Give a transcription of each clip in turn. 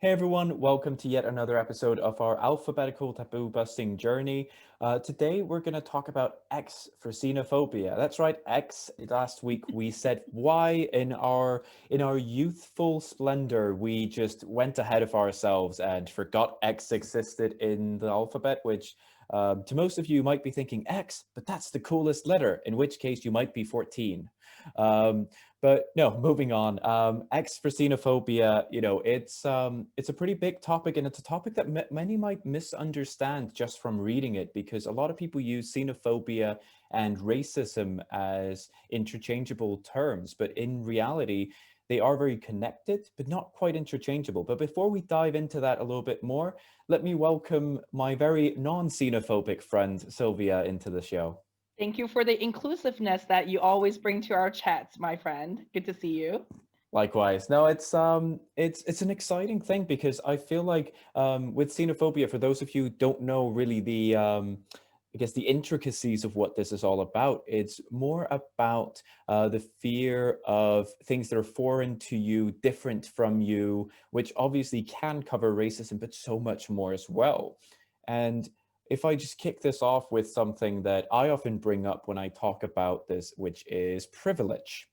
Hey everyone, welcome to yet another episode of our alphabetical taboo busting journey. Today we're going to talk about X for xenophobia. That's right, X. Last week we said Y in our youthful splendor. We just went ahead of ourselves and forgot X existed in the alphabet, which to most of you might be thinking X, but that's the coolest letter. In which case you might be 14. Um, but no, moving on. X for xenophobia, it's a pretty big topic, and it's a topic that many might misunderstand just from reading it, because a lot of people use xenophobia and racism as interchangeable terms, but in reality, they are very connected, but not quite interchangeable. But before we dive into that a little bit more, let me welcome my very non-xenophobic friend Sylvia into the show. Thank you for the inclusiveness that you always bring to our chats, my friend. Good to see you. Likewise. No, it's an exciting thing because I feel like with xenophobia, for those of you who don't know really the I guess the intricacies of what this is all about, it's more about the fear of things that are foreign to you, different from you, which obviously can cover racism, but so much more as well. And if I just kick this off with something that I often bring up when I talk about this, which is privilege.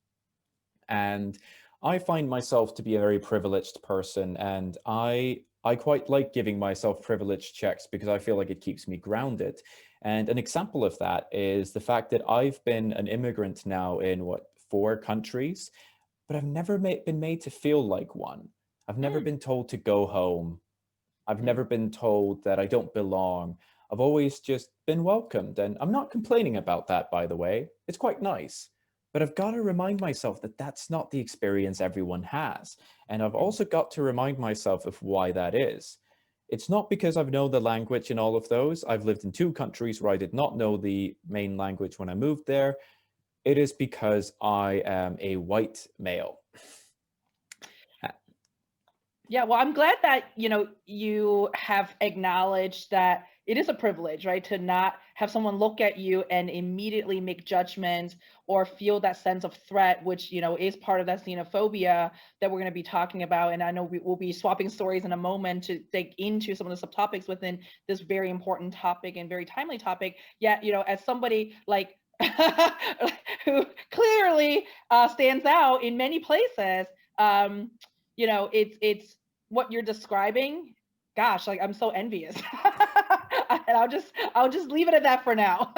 And I find myself to be a very privileged person, and I quite like giving myself privilege checks because I feel like it keeps me grounded. And an example of that is the fact that I've been an immigrant now in what, 4 countries, but I've never been made to feel like one. I've never Mm, been told to go home. I've mm. never been told that I don't belong. I've always just been welcomed. And I'm not complaining about that, by the way. It's quite nice. But I've got to remind myself that that's not the experience everyone has. And I've Mm. also got to remind myself of why that is. It's not because I've known the language in all of those. I've lived in 2 countries where I did not know the main language when I moved there. It is because I am a white male. Yeah, well, I'm glad that, you have acknowledged that it is a privilege, right? To not have someone look at you and immediately make judgments or feel that sense of threat, which, is part of that xenophobia that we're going to be talking about. And I know we will be swapping stories in a moment to dig into some of the subtopics within this very important topic and very timely topic. Yet, as somebody like who clearly stands out in many places, um, it's what you're describing. Gosh, like I'm so envious. And I'll just leave it at that for now.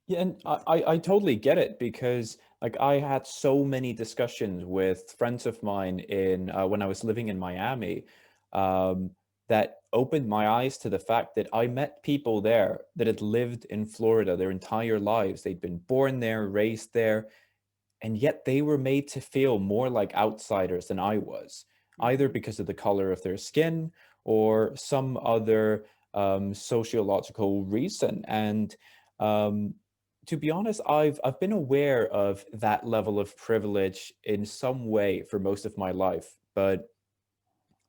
Yeah, and I totally get it because like I had so many discussions with friends of mine in when I was living in Miami, um, that opened my eyes to the fact that I met people there that had lived in Florida their entire lives. They'd been born there, raised there, and yet they were made to feel more like outsiders than I was, either Mhm. because of the color of their skin or some other sociological reason. And um, to be honest, I've been aware of that level of privilege in some way for most of my life, but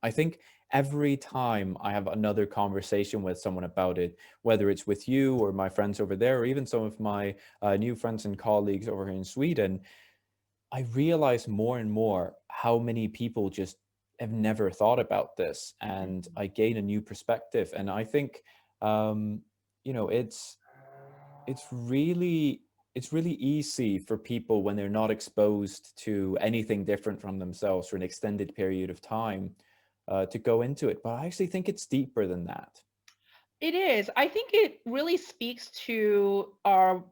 I think every time I have another conversation with someone about it, whether it's with you or my friends over there, or even some of my new friends and colleagues over here in Sweden, I realize more and more how many people just have never thought about this, and Mhm. I gain a new perspective. And I think, um, you know, it's really it's really easy for people when they're not exposed to anything different from themselves for an extended period of time to go into it. But I actually think it's deeper than that. It is. I think it really speaks to our,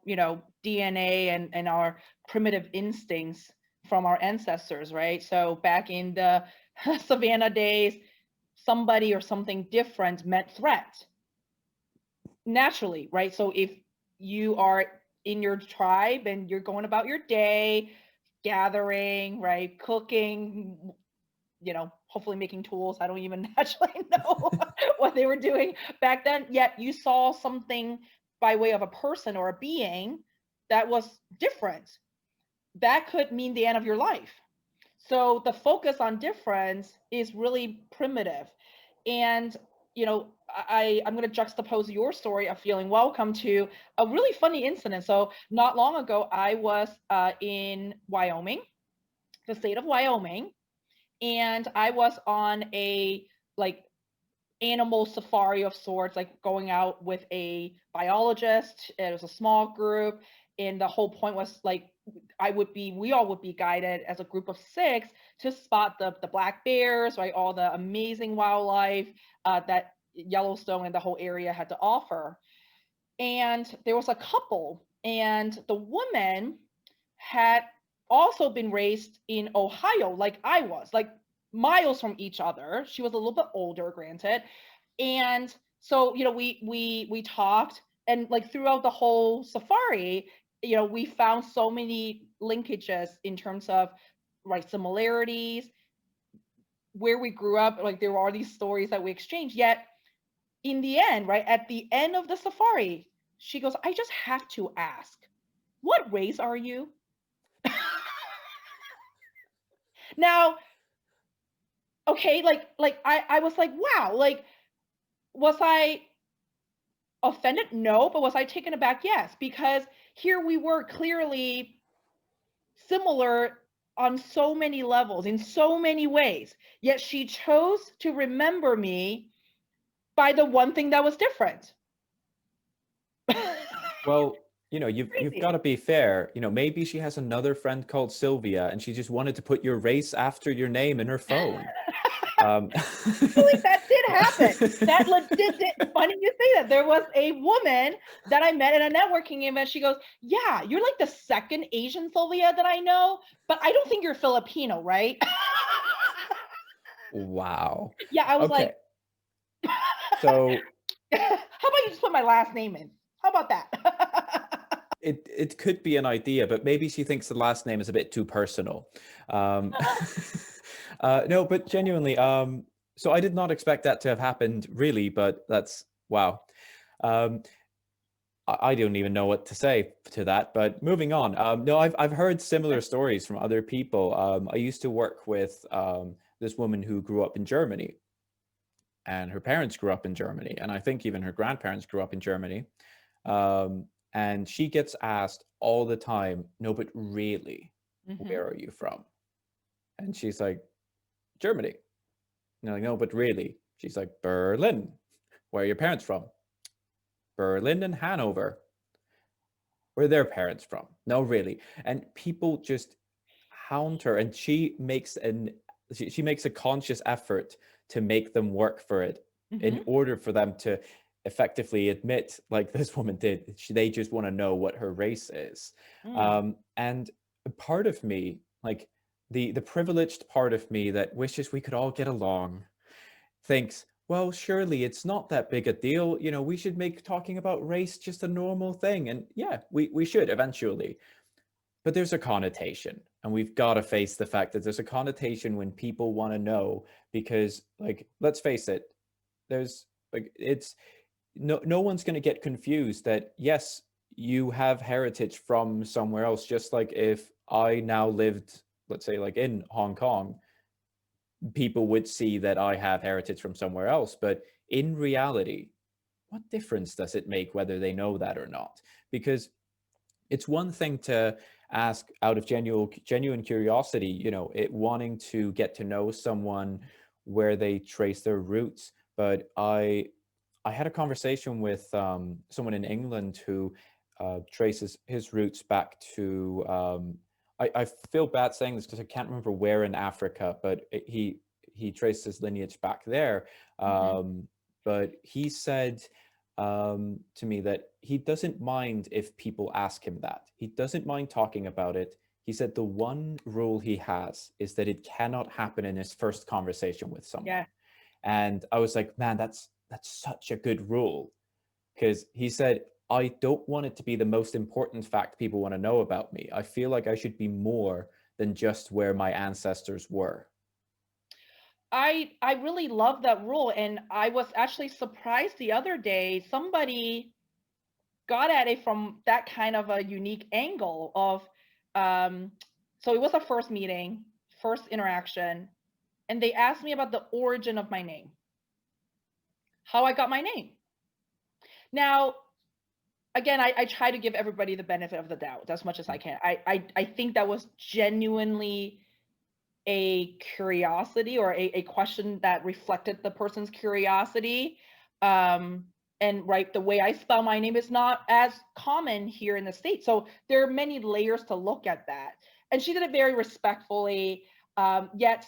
DNA and our primitive instincts from our ancestors, right? So back in the savannah days, somebody or something different meant threat naturally, right? So if you are in your tribe and you're going about your day, gathering, right, cooking, hopefully making tools. I don't even actually know what they were doing back then. Yet you saw something by way of a person or a being that was different. That could mean the end of your life. So the focus on difference is really primitive. And, I'm going to juxtapose your story of feeling welcome to a really funny incident. So not long ago, I was in Wyoming, the state of Wyoming, and I was on a like animal safari of sorts, like going out with a biologist. It was a small group, and the whole point was like we all would be guided as a group of 6 to spot the black bears, right? All the amazing wildlife that Yellowstone and the whole area had to offer. And there was a couple, and the woman had also been raised in Ohio, like I was, like miles from each other. She was a little bit older, granted, and so we talked, and like throughout the whole safari, we found so many linkages in terms of like similarities, where we grew up. Like there were all these stories that we exchanged. Yet in the end, right at the end of the safari, she goes, "I just have to ask, what race are you?" Now, okay, like I was like, wow, like was I offended? No. But was I taken aback? Yes, because here we were clearly similar on so many levels, in so many ways. Yet she chose to remember me by the one thing that was different. Well, you've got Crazy. to be fair. Maybe she has another friend called Sylvia, and she just wanted to put your race after your name in her phone. Um, Actually, that did happen. That did funny you say that. There was a woman that I met at a networking event. She goes, "Yeah, you're like the second Asian Sylvia that I know, but I don't think you're Filipino, right?" wow. Yeah, I was Okay. like, So "How about you just put my last name in? How about that?" it could be an idea, but maybe she thinks the last name is a bit too personal. Um, no, but genuinely, so I did not expect that to have happened, really, but that's wow. Um, I don't even know what to say to that. But moving on, no, I've heard similar stories from other people. I used to work with this woman who grew up in Germany, and her parents grew up in Germany, and I think even her grandparents grew up in Germany. And she gets asked all the time, "No, but really, Hmm. where are you from?" And she's like, "Germany." And they're like, "No, but really?" She's like, "Berlin." "Where are your parents from?" "Berlin and Hanover." "Where are their parents from?" "No, really." And people just hound her, and she makes a conscious effort to make them work for it in Hmm. order for them to effectively admit, like this woman did, they just want to know what her race is. Mm. And a part of me, like the privileged part of me that wishes we could all get along, thinks, well, surely it's not that big a deal. We should make talking about race just a normal thing. And yeah, we should eventually. But there's a connotation, and we've got to face the fact that there's a connotation when people want to know, because, like, let's face it, there's like it's no one's going to get confused that yes, you have heritage from somewhere else. Just like if I now lived, let's say, like in Hong Kong, people would see that I have heritage from somewhere else. But in reality, what difference does it make whether they know that or not? Because it's one thing to ask out of genuine curiosity, it wanting to get to know someone where they trace their roots. But I had a conversation with someone in England who traces his roots back to. I feel bad saying this because I can't remember where in Africa, but he traced his lineage back there. Hmm. But he said to me that he doesn't mind if people ask him that. He doesn't mind talking about it. He said the one rule he has is that it cannot happen in his first conversation with someone. Yeah. And I was like, man, that's such a good rule. Because he said, I don't want it to be the most important fact people want to know about me. I feel like I should be more than just where my ancestors were. I really love that rule, and I was actually surprised the other day. Somebody got at it from that kind of a unique angle of um so it was a first meeting, first interaction, and they asked me about the origin of my name, how I got my name. Now, again, I try to give everybody the benefit of the doubt as much as I can. I think that was genuinely a curiosity or a question that reflected the person's curiosity. Um, and right, the way I spell my name is not as common here in the States. So there are many layers to look at that. And she did it very respectfully. Yet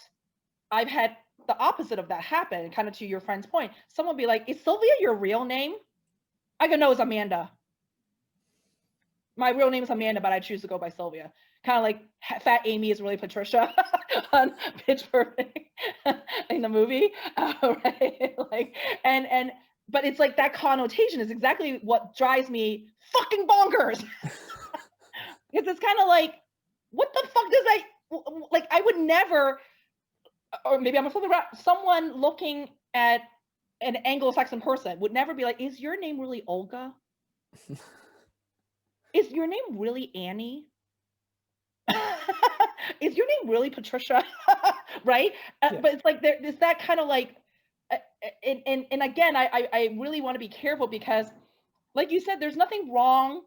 I've had the opposite of that happen, kind of to your friend's point. Someone be like, "Is Sylvia your real name?" I go, "No, it's Amanda. My real name is Amanda, but I choose to go by Sylvia." Kind of like Fat Amy is really Patricia on Pitch Perfect in the movie, right? Like, and but it's like that connotation is exactly what drives me fucking bonkers. Because it's kind of like, what the fuck does I like? I would never, or maybe I'm flipping around. Someone looking at an Anglo-Saxon person would never be like, "Is your name really Olga? Is your name really Annie? Is your name really Patricia?" Right? Yeah. But it's like there's that kind of like, uh, and again, I really want to be careful because, like you said, there's nothing wrong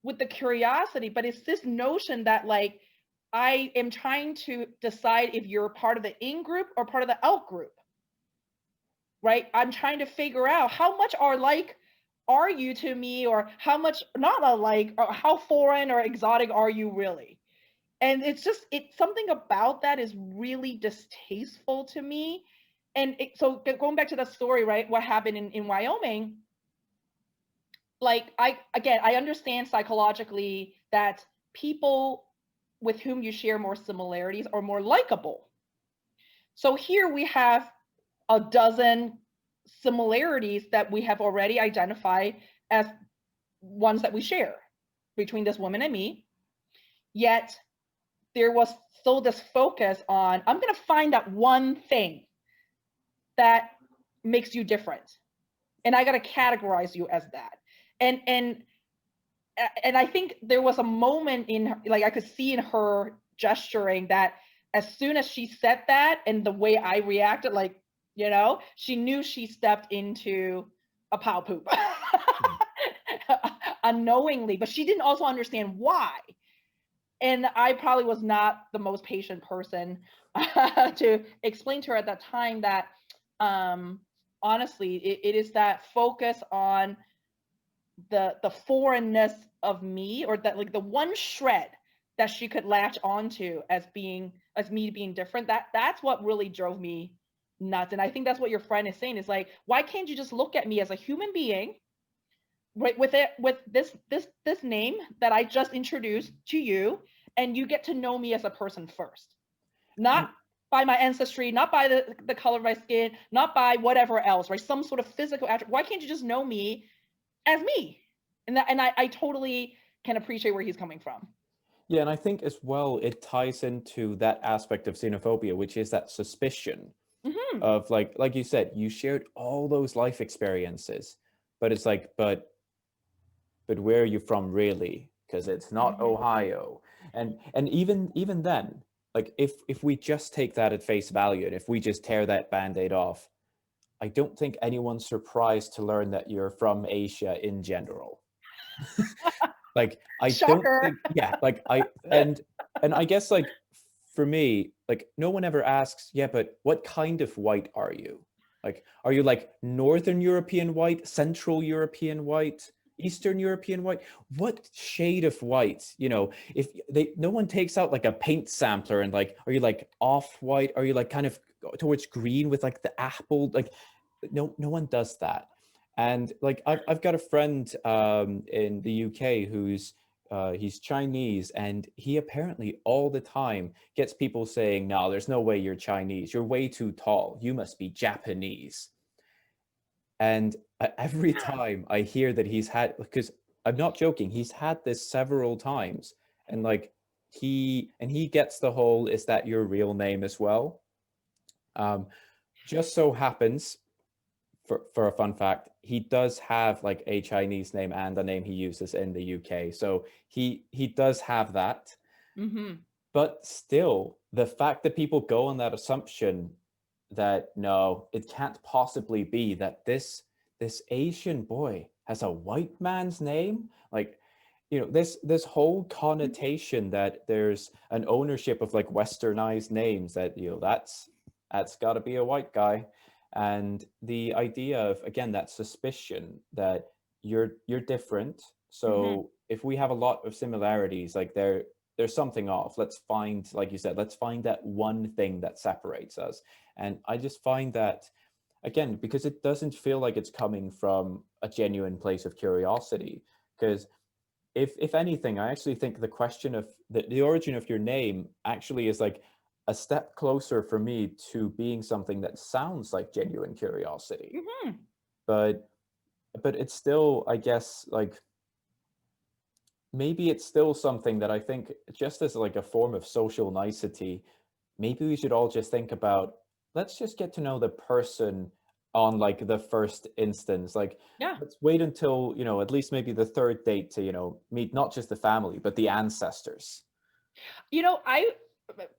with the curiosity, but it's this notion that like I am trying to decide if you're part of the in group or part of the out group, right? I'm trying to figure out how much are like are you to me, or how much not alike, or how foreign or exotic are you really? And it's just it's something about that is really distasteful to me. And so going back to the story, right? What happened in Wyoming? Like I understand psychologically that people with whom you share more similarities are more likable. So here we have a dozen similarities that we have already identified as ones that we share between this woman and me. Yet there was still this focus on, I'm going to find that one thing that makes you different. And I got to categorize you as that. And and I think there was a moment in her, like I could see in her gesturing that as soon as she said that and the way I reacted, like, she knew she stepped into a pow poop Mm. unknowingly, but she didn't also understand why. And I probably was not the most patient person to explain to her at that time that um, honestly, it is that focus on the foreignness of me, or that like the one shred that she could latch onto as me being different, that's what really drove me nuts. And I think that's what your friend is saying, is like, why can't you just look at me as a human being, right, with this name that I just introduced to you, and you get to know me as a person first, not And by my ancestry, not by the color of my skin, not by whatever else, right? Some sort of physical attribute. Why can't you just know me as me? And I totally can appreciate where he's coming from. yeah, and I think as well it ties into that aspect of xenophobia, which is that suspicion Hmm. of like you said, you shared all those life experiences, but it's like, but where are you from really? Because it's not Hmm. Ohio. And even then, like if we just take that at face value, and if we just tear that band-aid off, I don't think anyone's surprised to learn that you're from Asia in general. Like I don't Shocker. think, yeah, like and I guess like for me, like no one ever asks, yeah, but what kind of white are you? Like, are you like Northern European white, Central European white, Eastern European white? What shade of white? If they no one takes out like a paint sampler and like, are you like off white? Are you like kind of towards green with like the apple? Like, no one does that. And like I've got a friend in the UK who's he's Chinese, and he apparently all the time gets people saying, "No, there's no way you're Chinese. You're way too tall. You must be Japanese." And every time I hear that he's had, because I'm not joking, he's had this several times, and like he gets the whole "is that your real name" as well. Um, just so happens, for a fun fact, he does have like a Chinese name and a name he uses in the UK. So he does have that. Hmm. But still, the fact that people go on that assumption that no, it can't possibly be that this Asian boy has a white man's name, like this whole Mhm. connotation that there's an ownership of like westernized names that that's got to be a white guy, and the idea of, again, that suspicion that you're different. Mhm. So if we have a lot of similarities, like there's something off. Let's find, like you said, let's find that one thing that separates us. And I just find that, again, because it doesn't feel like it's coming from a genuine place of curiosity. Because if anything, I actually think the question of the origin of your name actually is like a step closer for me to being something that sounds like genuine curiosity. Mhm. But it's still, I guess, like maybe it's still something that I think, just as like a form of social nicety, maybe we should all just think about, let's just get to know the person on like the first instance. Like, Yeah. let's wait until, at least maybe the third date to, meet not just the family, but the ancestors. I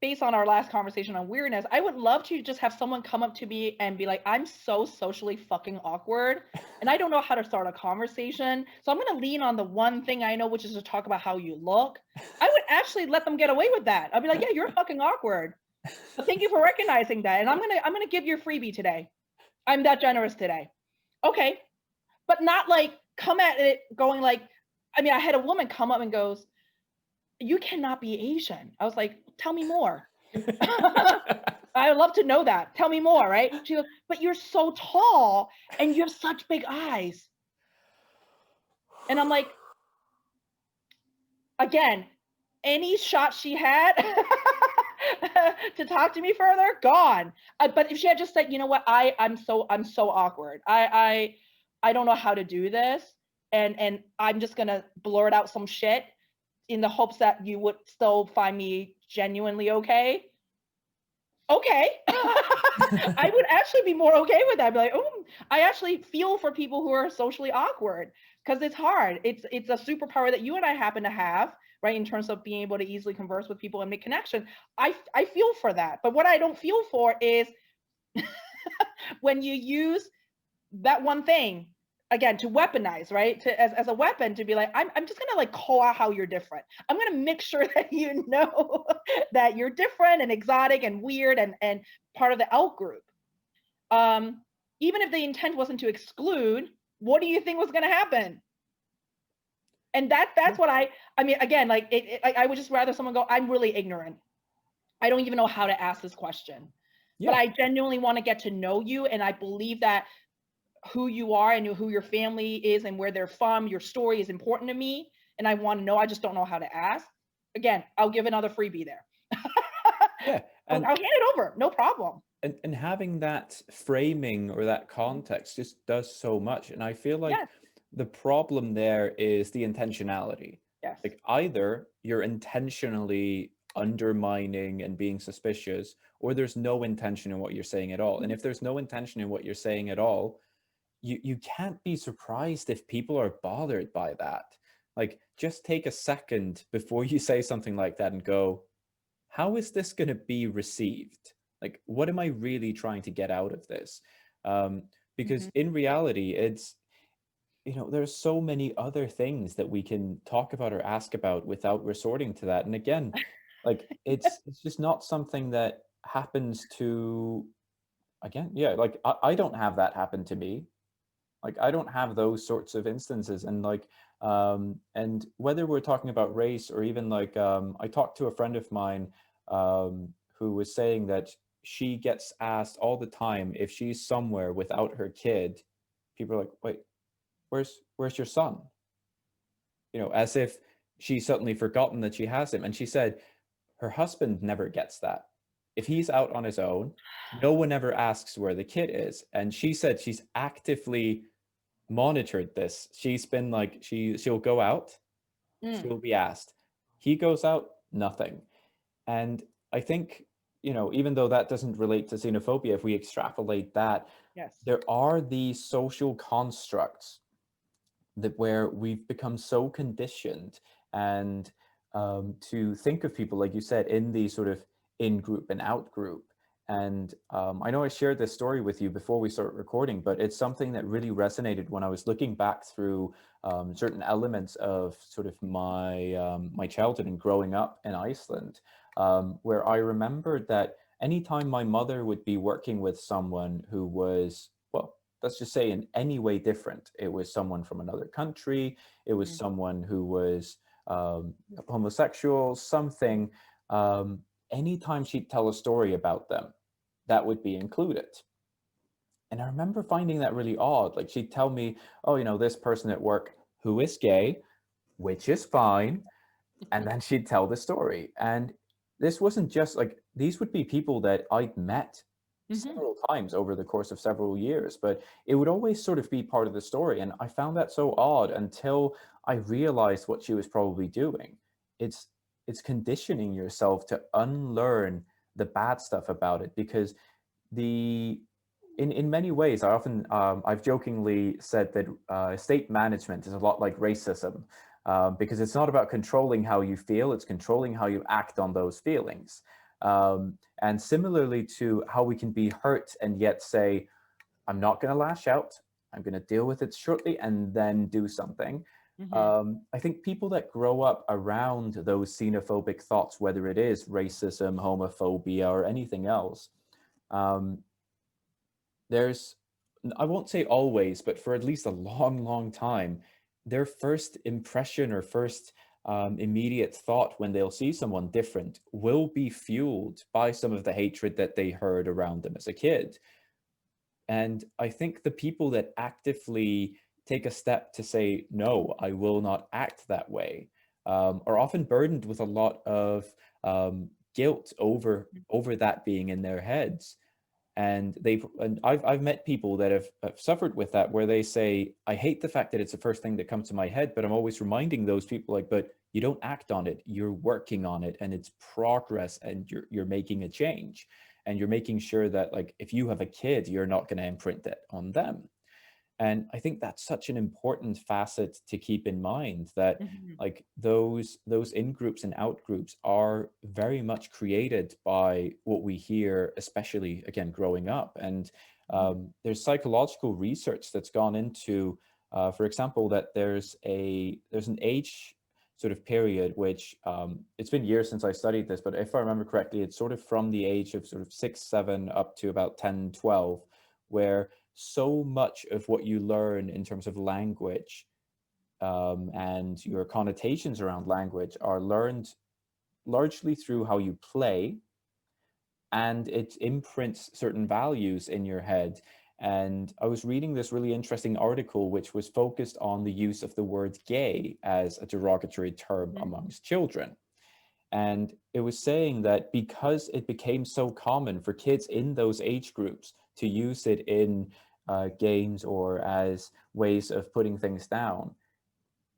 based on our last conversation on weirdness, I would love to just have someone come up to me and be like, "I'm so socially fucking awkward, and I don't know how to start a conversation. So I'm gonna lean on the one thing I know, which is to talk about how you look." I would actually let them get away with that. I'd be like, "Yeah, you're fucking awkward. But thank you for recognizing that. And I'm gonna give you a freebie today. I'm that generous today." Okay. But not like come at it going like, I mean, I had a woman come up and goes, "You cannot be Asian." I was like, "Tell me more." I would love to know that. Tell me more, right? She goes, "But you're so tall and you have such big eyes." And I'm like, again, any shot she had to talk to me further, gone. But if she had just said, "You know what? I'm so awkward. I don't know how to do this, and I'm just gonna blurt out some shit in the hopes that you would still find me genuinely okay." Okay. I would actually be more okay with that. I'd be like, "Oh, I actually feel for people who are socially awkward because it's hard. It's a superpower that you and I happen to have, right? In terms of being able to easily converse with people and make connection. I feel for that. But what I don't feel for is when you use that one thing again to weaponize, right? To as a weapon to be like, I'm just gonna like call out how you're different. I'm gonna make sure that you know that you're different and exotic and weird and part of the out group. Um, Even if the intent wasn't to exclude, what do you think was gonna happen? And Yeah. that's what I mean, again, like I would just rather someone go, "I'm really ignorant. I don't even know how to ask this question." But Yeah. I genuinely want to get to know you, and I believe that who you are and who your family is and where they're from, your story is important to me, and I want to know. I just don't know how to ask. Again, I'll give another freebie there. Yeah. I'll hand it over, no problem. And having that framing or that Mhm. context just does so much. And I feel like Yes, the problem there is the intentionality. yes. Like, either you're intentionally undermining and being suspicious, or there's no intention in what you're saying at all. And Mhm. if there's no intention in what you're saying at all, you can't be surprised if people are bothered by that. Like, just take a second before you say something like that and go, how is this going to be received? Like, what am I really trying to get out of this? Um, because Mhm. in reality, it's, there's so many other things that we can talk about or ask about without resorting to that. And again, like, it's just not something that happens to, again, yeah, like I don't have that happen to me. Like, I don't have those sorts of instances. And like, and whether we're talking about race or even like, I talked to a friend of mine, who was saying that she gets asked all the time if she's somewhere without her kid. People are like, wait, where's your son? As if she's suddenly forgotten that she has him. And she said her husband never gets that. If he's out on his own, no one ever asks where the kid is. And she said she's actively monitored this. She's been like, she'll go out, Mm, she'll be asked. He goes out, nothing. And I think, even though that doesn't relate to xenophobia, if we extrapolate that, yes. there are these social constructs that where we've become so conditioned, and to think of people, like you said, in the sort of in group and out group. And I know I shared this story with you before we started recording, but it's something that really resonated when I was looking back through certain elements of sort of my childhood and growing up in Iceland, where I remembered that anytime my mother would be working with someone who was, well, let's just say in any way different, it was someone from another country, it was Mm, someone who was um, homosexual, mm, something. Um, Anytime she'd tell a story about them, that would be included. And I remember finding that really odd. Like she'd tell me, oh, this person at work who is gay, which is fine. And then she'd tell the story. And this wasn't just like, these would be people that I'd met mhm, several times over the course of several years, but it would always sort of be part of the story. And I found that so odd until I realized what she was probably doing. It's it's conditioning yourself to unlearn the bad stuff about it because the in many ways, I've jokingly said that state management is a lot like racism because it's not about controlling how you feel; it's controlling how you act on those feelings. And similarly to how we can be hurt and yet say, "I'm not going to lash out. I'm going to deal with it shortly," and then do something. mhm, I think people that grow up around those xenophobic thoughts, whether it is racism, homophobia, or anything else, um, there's I won't say always, but for at least a long, long time, their first impression or first immediate thought when they'll see someone different will be fueled by some of the hatred that they heard around them as a kid. And I think the people that actively take a step to say, no, I will not act that way, are often burdened with a lot of guilt over that being in their heads. And I've met people that have suffered with that where they say, I hate the fact that it's the first thing that comes to my head, but I'm always reminding those people like, but you don't act on it, you're working on it, and it's progress, and you're making a change, and you're making sure that, like, if you have a kid, you're not going to imprint that on them. And I think that's such an important facet to keep in mind, that mhm, like those in groups and out groups are very much created by what we hear, especially again growing up. And mhm, there's psychological research that's gone into, for example, that there's an age sort of period which, it's been years since I studied this, but if I remember correctly, it's sort of from the age of sort of 6 7 up to about 10 12, where so much of what you learn in terms of language, and your connotations around language are learned largely through how you play, and it imprints certain values in your head. And I was reading this really interesting article which was focused on the use of the word gay as a derogatory term mhm, amongst children. And it was saying that because it became so common for kids in those age groups to use it in games or as ways of putting things down,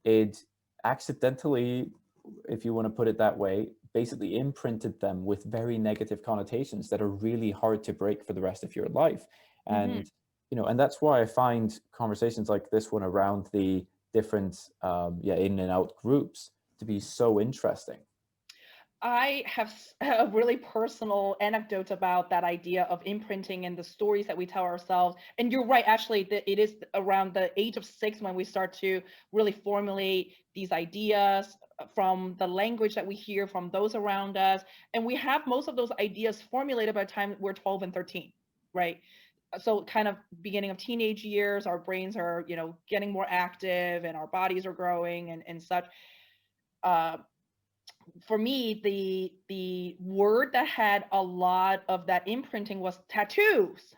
it accidentally, if you want to put it that way, basically imprinted them with very negative connotations that are really hard to break for the rest of your life. mhm. And and that's why I find conversations like this one around the different in and out groups to be so interesting. I have a really personal anecdote about that idea of imprinting and the stories that we tell ourselves. And you're right, actually, that it is around the age of 6 when we start to really formulate these ideas from the language that we hear from those around us. And we have most of those ideas formulated by the time we're 12 and 13, right? So kind of beginning of teenage years, our brains are, getting more active and our bodies are growing and such. Uh, for me, the word that had a lot of that imprinting was tattoos,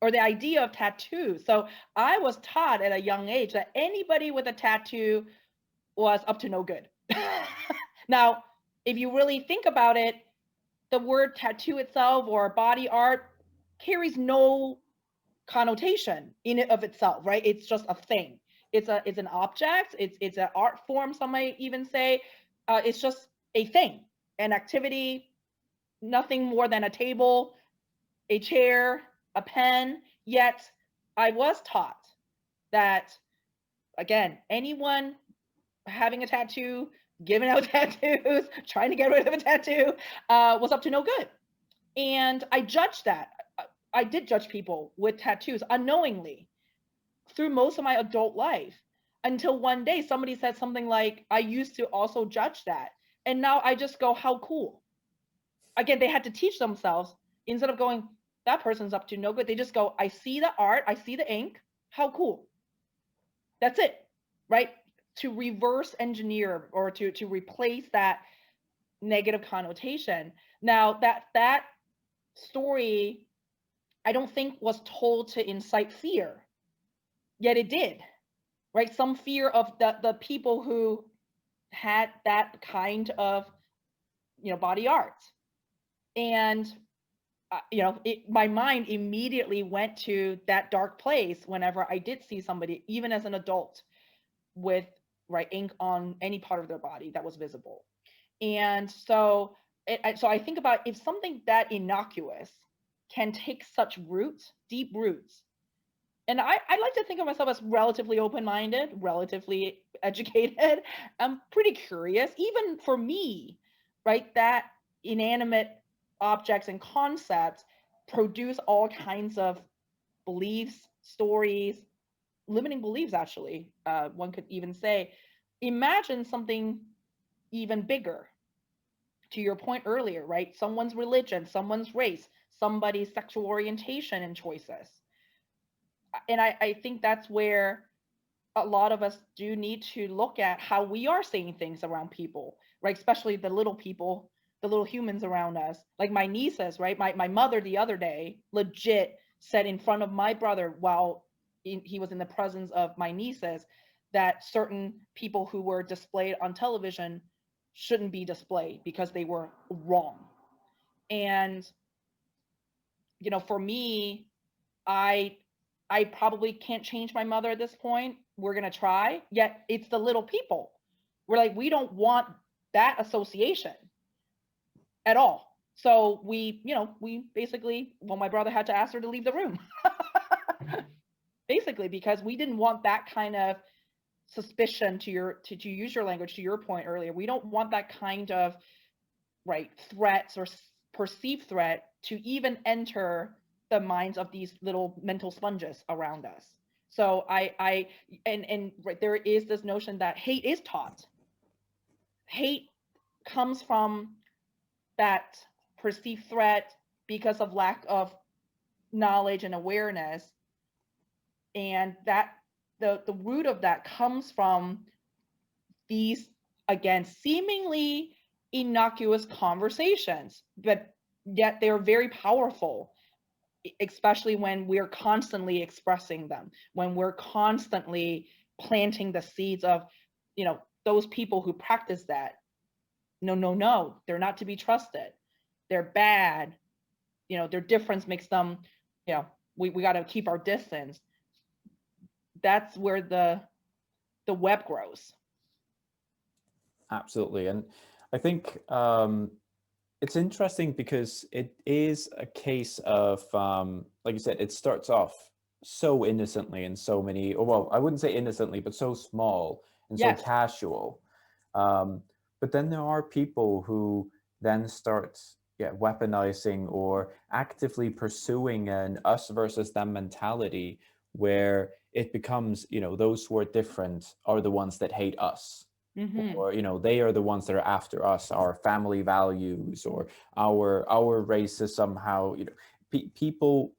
or the idea of tattoos. So I was taught at a young age that anybody with a tattoo was up to no good. Now, if you really think about it, the word tattoo itself or body art carries no connotation in it of itself, right? It's just a thing. It's an object. It's an art form. Some might even say it's just a thing, an activity, nothing more than a table, a chair, a pen. Yet I was taught that, again, anyone having a tattoo, giving out tattoos, trying to get rid of a tattoo, was up to no good. And I judged that. I did judge people with tattoos unknowingly through most of my adult life until one day somebody said something like, I used to also judge that. And now I just go, how cool. Again, they had to teach themselves instead of going, that person's up to no good. They just go, I see the art, I see the ink. How cool. That's it. Right? To reverse engineer or to replace that negative connotation. Now that story I don't think was told to incite fear, yet it did, right? Some fear of the people who had that kind of body art, and my mind immediately went to that dark place whenever I did see somebody, even as an adult, with right ink on any part of their body that was visible. And so so I think about if something that innocuous can take such roots, deep roots. And I like to think of myself as relatively open-minded, relatively educated. I'm pretty curious, even for me, right? That inanimate objects and concepts produce all kinds of beliefs, stories, limiting beliefs, actually. One could even say, imagine something even bigger, to your point earlier, right? Someone's religion, someone's race, somebody's sexual orientation and choices. And I think that's where a lot of us do need to look at how we are saying things around people, right? Especially the little people, the little humans around us. Like my nieces, right? My mother the other day legit said in front of my brother while he was in the presence of my nieces that certain people who were displayed on television shouldn't be displayed because they were wrong. And for me, I I probably can't change my mother at this point. We're gonna try. Yet it's the little people. We're like, we don't want that association at all. So we basically, well, my brother had to ask her to leave the room. Basically, because we didn't want that kind of suspicion to use your language, to your point earlier. We don't want that kind of right threats or perceived threat to even enter the minds of these little mental sponges around us. So and right, there is this notion that hate is taught. Hate comes from that perceived threat because of lack of knowledge and awareness, and that the root of that comes from these, again, seemingly innocuous conversations, but yet they're very powerful, especially when we're constantly expressing them, when we're constantly planting the seeds of, those people who practice that. No, no, no, they're not to be trusted. They're bad. Their difference makes them, you know, we got to keep our distance. That's where the web grows. Absolutely. And I think it's interesting because it is a case of, like you said, it starts off so innocently and so many, or well, I wouldn't say innocently, but so small and so Yes. casual. Um, but then there are people who then start, yeah, weaponizing or actively pursuing an us versus them mentality where it becomes, those who are different are the ones that hate us, Mm-hmm. or they are the ones that are after us, our family values, or our race is somehow, people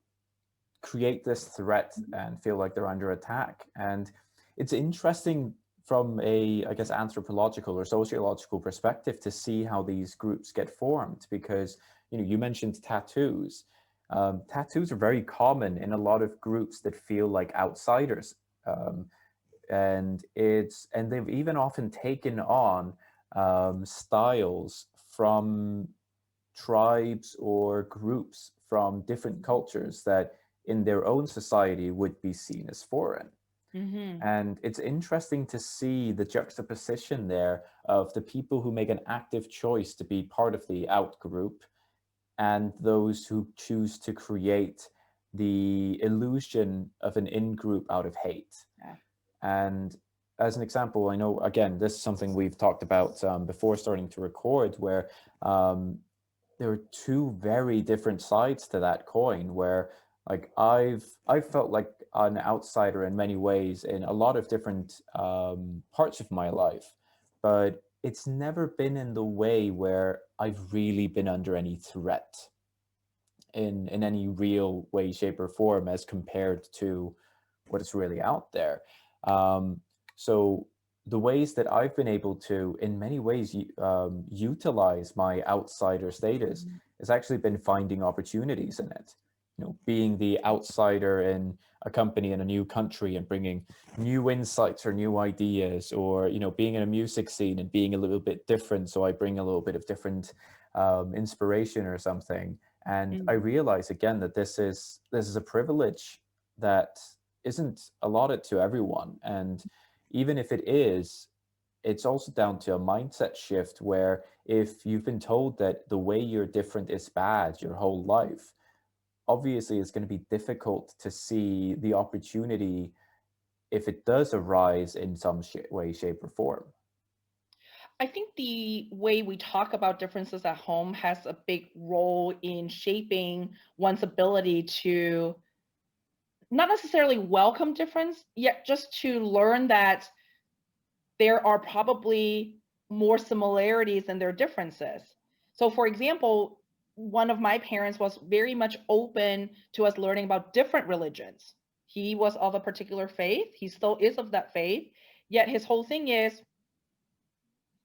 create this threat and feel like they're under attack. And it's interesting from a, I guess, anthropological or sociological perspective to see how these groups get formed, because you mentioned tattoos. Tattoos are very common in a lot of groups that feel like outsiders. And they've even often taken on styles from tribes or groups from different cultures that in their own society would be seen as foreign. Mm-hmm. And it's interesting to see the juxtaposition there of the people who make an active choice to be part of the out group and those who choose to create the illusion of an in group out of hate. Yeah. And as an example, I know, again, this is something we've talked about before starting to record, where there are two very different sides to that coin where like I've felt like an outsider in many ways in a lot of different parts of my life, but it's never been in the way where I've really been under any threat in any real way, shape, or form as compared to what is really out there. Um, so the ways that I've been able to, in many ways, utilize my outsider status Mhm. has actually been finding opportunities in it. You know, being the outsider in a company in a new country and bringing new insights or new ideas, or being in a music scene and being a little bit different. So I bring a little bit of different inspiration or something, and I Mm. realize again that this is a privilege that isn't allotted to everyone. And even if it is, it's also down to a mindset shift where if you've been told that the way you're different is bad your whole life, obviously it's going to be difficult to see the opportunity if it does arise in some way, shape, or form. I think the way we talk about differences at home has a big role in shaping one's ability to not necessarily welcome difference, yet just to learn that there are probably more similarities than there are differences. So, for example, one of my parents was very much open to us learning about different religions. He was of a particular faith, he still is of that faith, yet his whole thing is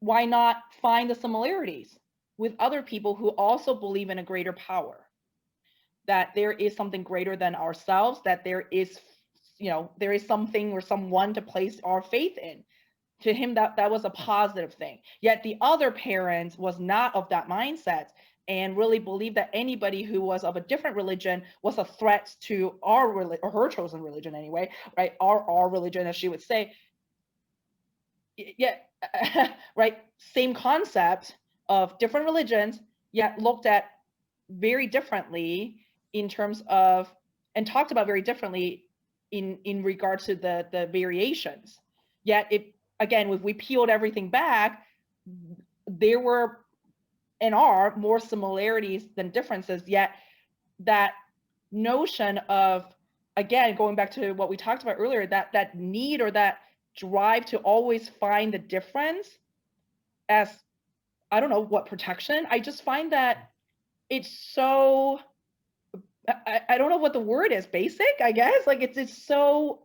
why not find the similarities with other people who also believe in a greater power? That there is something greater than ourselves, that there is, there is something or someone to place our faith in. To him, that was a positive thing. Yet the other parent was not of that mindset and really believed that anybody who was of a different religion was a threat to our religion, or her chosen religion anyway, right? Our religion, as she would say. Yeah, right, same concept of different religions, yet looked at very differently in terms of, and talked about very differently in regard to the variations. Yet it, again, if we peeled everything back, there were and are more similarities than differences. Yet that notion of, again, going back to what we talked about earlier, that need or that drive to always find the difference as, I don't know what, protection. I just find that it's so, I don't know what the word is, basic, I guess. Like it's so,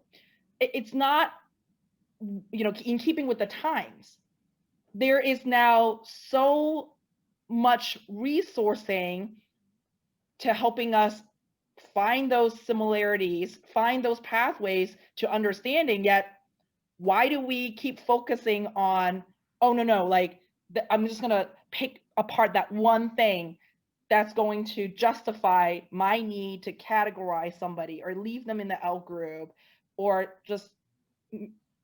it's not, in keeping with the times. There is now so much resourcing to helping us find those similarities, find those pathways to understanding. Yet, why do we keep focusing on, oh, no, like, I'm just going to pick apart that one thing that's going to justify my need to categorize somebody or leave them in the out group, or just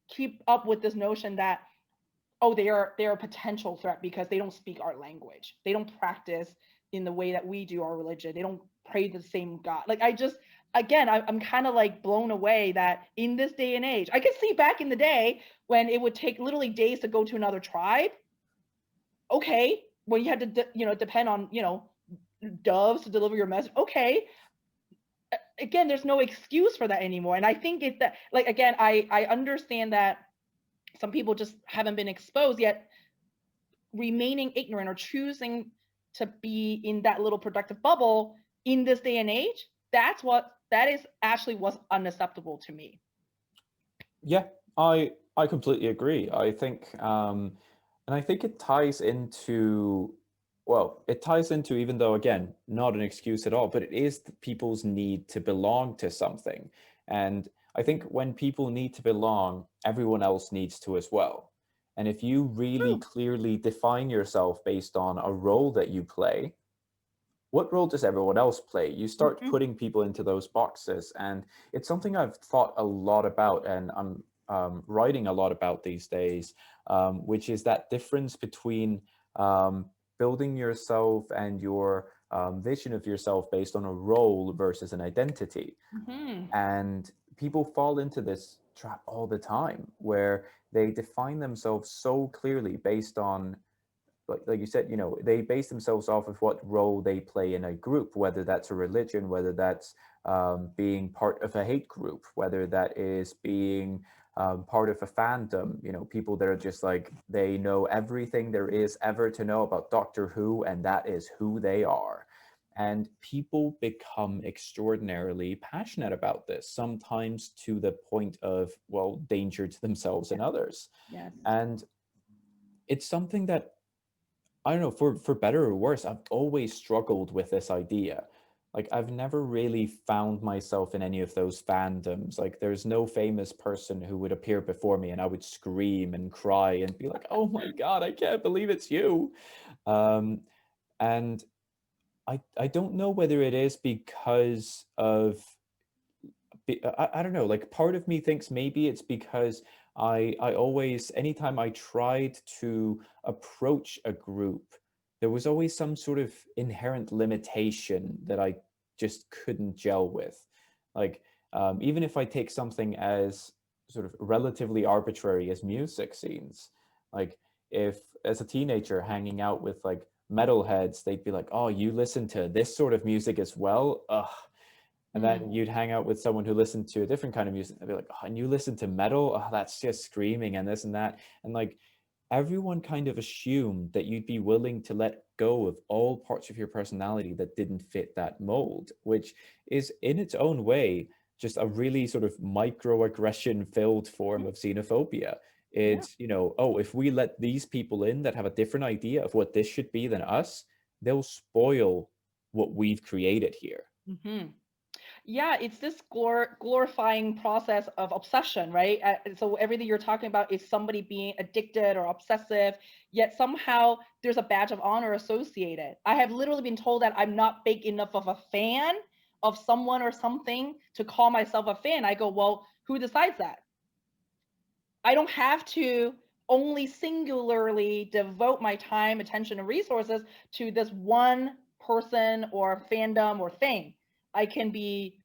keep up with this notion that, oh, they're a potential threat because they don't speak our language, they don't practice in the way that we do our religion, they don't pray to the same god. Like, I just, again, I'm kind of like blown away that in this day and age, I can see back in the day when it would take literally days to go to another tribe. Okay, when you had to depend on doves to deliver your message. Okay, again, there's no excuse for that anymore. And I think it that, like, again, I understand that some people just haven't been exposed yet, remaining ignorant or choosing to be in that little productive bubble in this day and age. That is actually what's unacceptable to me. Yeah, I completely agree. I think and I think it ties into, well, it ties into, even though again, not an excuse at all, but it is people's need to belong to something. And I think when people need to belong, everyone else needs to as well. And if you really True. clearly define yourself based on a role that you play, what role does everyone else play? You start Mhm. putting people into those boxes, and it's something I've thought a lot about, and I'm writing a lot about these days, which is that difference between building yourself and your vision of yourself based on a role versus an identity. Mhm. And people fall into this trap all the time where they define themselves so clearly based on like you said, they base themselves off of what role they play in a group, whether that's a religion, whether that's being part of a hate group, whether that is being part of a fandom. People that are just like, they know everything there is ever to know about Doctor Who, and that is who they are. And people become extraordinarily passionate about this, sometimes to the point of, well, danger to themselves Yeah. and others. Yes. And it's something that, I don't know, for better or worse, I've always struggled with this idea. Like, I've never really found myself in any of those fandoms. Like, there's no famous person who would appear before me and I would scream and cry and be like, oh my God, I can't believe it's you. And I don't know whether it is because of I don't know, like part of me thinks maybe it's because I always, anytime I tried to approach a group, there was always some sort of inherent limitation that I just couldn't gel with. Like, even if I take something as sort of relatively arbitrary as music scenes, like if as a teenager hanging out with like metalheads, they'd be like, oh, you listen to this sort of music as well? Ugh. And then Mm. you'd hang out with someone who listened to a different kind of music. They'd be like, oh, and you listen to metal? Oh, that's just screaming and this and that. And like everyone kind of assumed that you'd be willing to let go of all parts of your personality that didn't fit that mold, which is in its own way just a really sort of microaggression filled form of xenophobia. Yeah. It's, oh, if we let these people in that have a different idea of what this should be than us, they'll spoil what we've created here. Hmm. Yeah, it's this glorifying process of obsession, right? So everything you're talking about is somebody being addicted or obsessive, yet somehow there's a badge of honor associated. I have literally been told that I'm not big enough of a fan of someone or something to call myself a fan. I go, well, who decides that? I don't have to only singularly devote my time, attention, and resources to this one person or fandom or thing. I can be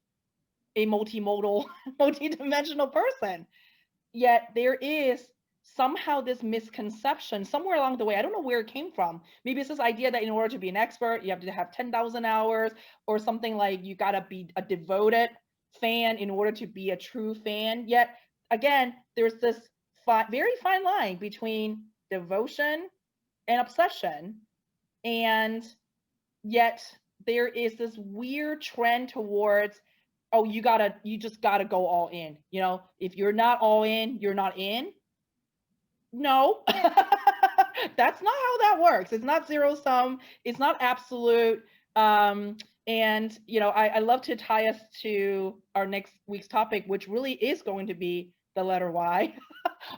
a multimodal, multidimensional person. Yet there is somehow this misconception somewhere along the way. I don't know where it came from. Maybe it's this idea that in order to be an expert, you have to have 10,000 hours, or something like you got to be a devoted fan in order to be a true fan. Yet again, there's this very fine line between devotion and obsession. And yet there is this weird trend towards, oh, you just gotta go all in. If you're not all in, you're not in. No. That's not how that works. It's not zero sum, it's not absolute. And I love to tie us to our next week's topic, which really is going to be the letter Y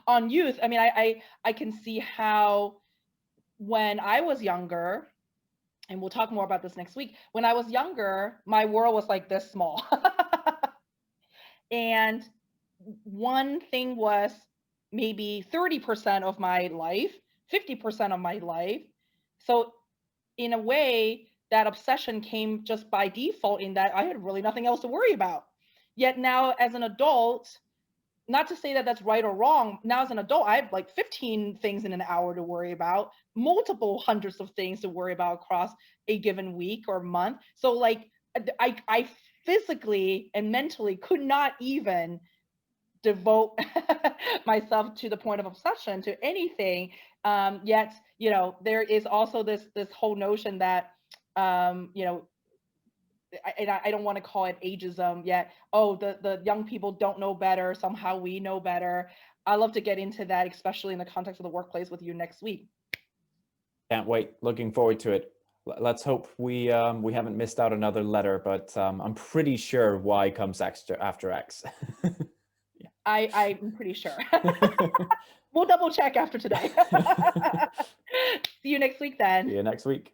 on youth. I mean, I can see how when I was younger, and we'll talk more about this next week. When I was younger, my world was like this small. And one thing was maybe 30% of my life, 50% of my life. So, in a way, that obsession came just by default in that I had really nothing else to worry about. Yet now, as an adult, not to say that that's right or wrong. Now, as an adult, I have like 15 things in an hour to worry about, multiple hundreds of things to worry about across a given week or month. So, like, I physically and mentally could not even devote myself to the point of obsession to anything. Yet, there is also this whole notion that, I don't want to call it ageism yet. Oh, the young people don't know better. Somehow we know better. I love to get into that, especially in the context of the workplace with you next week. Can't wait. Looking forward to it. Let's hope we haven't missed out another letter, but I'm pretty sure Y comes after X. I'm pretty sure. We'll double check after today. See you next week See then. you next week.